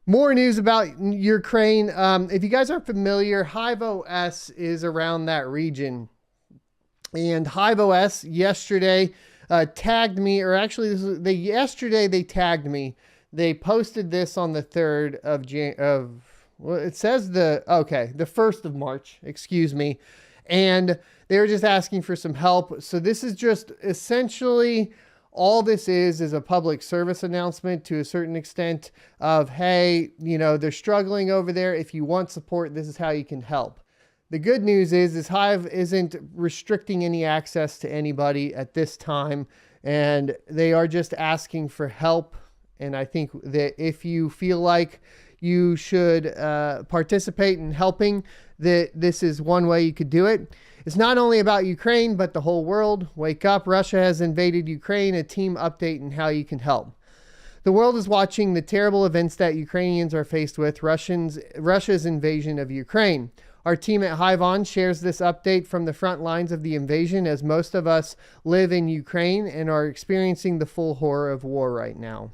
More news about Ukraine. If you guys aren't familiar, HiveOS is around that region. And HiveOS yesterday tagged me, or actually, yesterday they tagged me. They posted this on the 3rd of well, it says the 1st of March, excuse me. And they were just asking for some help. So this is just essentially all this is a public service announcement to a certain extent of, hey, they're struggling over there. If you want support, this is how you can help. The good news is Hive isn't restricting any access to anybody at this time, and they are just asking for help. And I think that if you feel like you should participate in helping, that this is one way you could do it. It's not only about Ukraine, but the whole world. Wake up, Russia has invaded Ukraine, a team update and how you can help. The world is watching the terrible events that Ukrainians are faced with, Russia's invasion of Ukraine. Our team at HiveOn shares this update from the front lines of the invasion, as most of us live in Ukraine and are experiencing the full horror of war right now.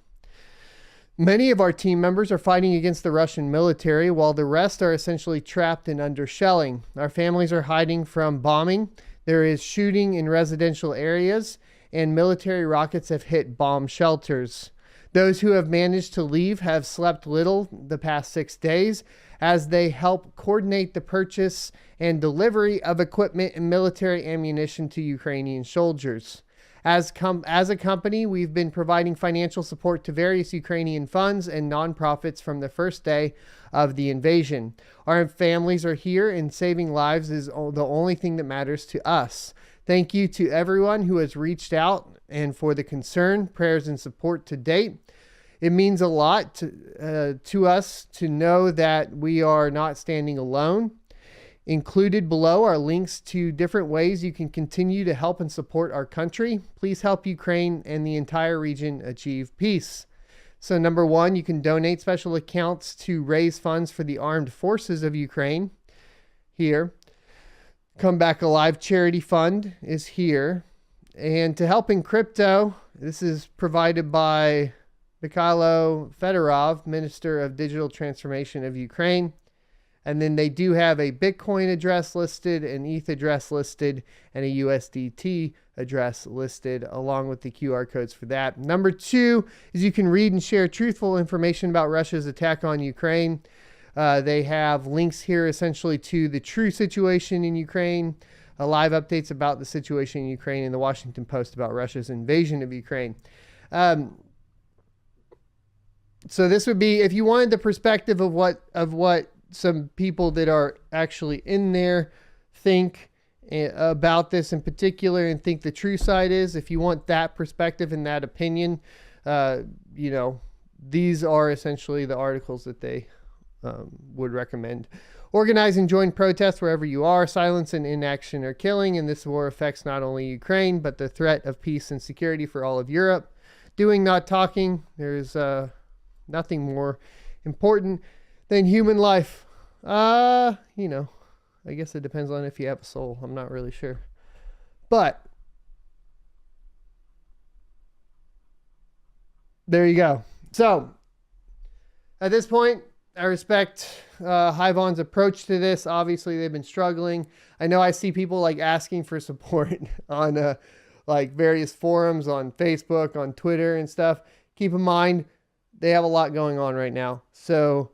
Many of our team members are fighting against the Russian military, while the rest are essentially trapped and under shelling. Our families are hiding from bombing. There is shooting in residential areas, and military rockets have hit bomb shelters. Those who have managed to leave have slept little the past 6 days as they help coordinate the purchase and delivery of equipment and military ammunition to Ukrainian soldiers. As a company, we've been providing financial support to various Ukrainian funds and nonprofits from the first day of the invasion. Our families are here, and saving lives is the only thing that matters to us. Thank you to everyone who has reached out and for the concern, prayers, and support to date. It means a lot to us to know that we are not standing alone. Included below are links to different ways you can continue to help and support our country. Please help Ukraine and the entire region achieve peace. So number one, you can donate special accounts to raise funds for the armed forces of Ukraine. Here. Come Back Alive Charity Fund is here. And to help in crypto, this is provided by Mikhailo Fedorov, Minister of Digital Transformation of Ukraine. And then they do have a Bitcoin address listed, an ETH address listed, and a USDT address listed, along with the QR codes for that. Number two is you can read and share truthful information about Russia's attack on Ukraine. They have links here essentially to the true situation in Ukraine, live updates about the situation in Ukraine, and the Washington Post about Russia's invasion of Ukraine. So this would be, if you wanted the perspective of what some people that are actually in there think about this in particular and think the true side is, if you want that perspective and that opinion, these are essentially the articles that they would recommend. Organize and join protests wherever you are. Silence and inaction are killing, and this war affects not only Ukraine, but the threat of peace and security for all of Europe. Doing, not talking. There's nothing more important than human life. I guess it depends on if you have a soul. I'm not really sure. But there you go. So at this point, I respect HiveOn's approach to this. Obviously, they've been struggling. I know I see people asking for support on various forums on Facebook, on Twitter and stuff. Keep in mind, they have a lot going on right now. So,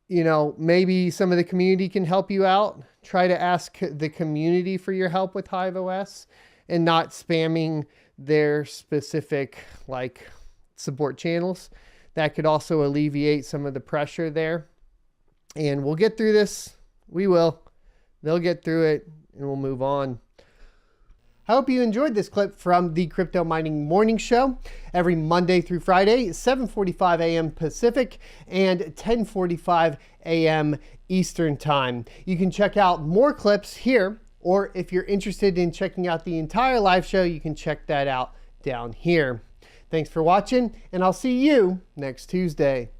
maybe some of the community can help you out. Try to ask the community for your help with HiveOS and not spamming their specific support channels. That could also alleviate some of the pressure there. And we'll get through this. We will. They'll get through it and we'll move on. I hope you enjoyed this clip from the Crypto Mining Morning Show every Monday through Friday, 7:45 a.m. Pacific and 10:45 a.m. Eastern Time. You can check out more clips here, or if you're interested in checking out the entire live show, you can check that out down here. Thanks for watching, and I'll see you next Tuesday.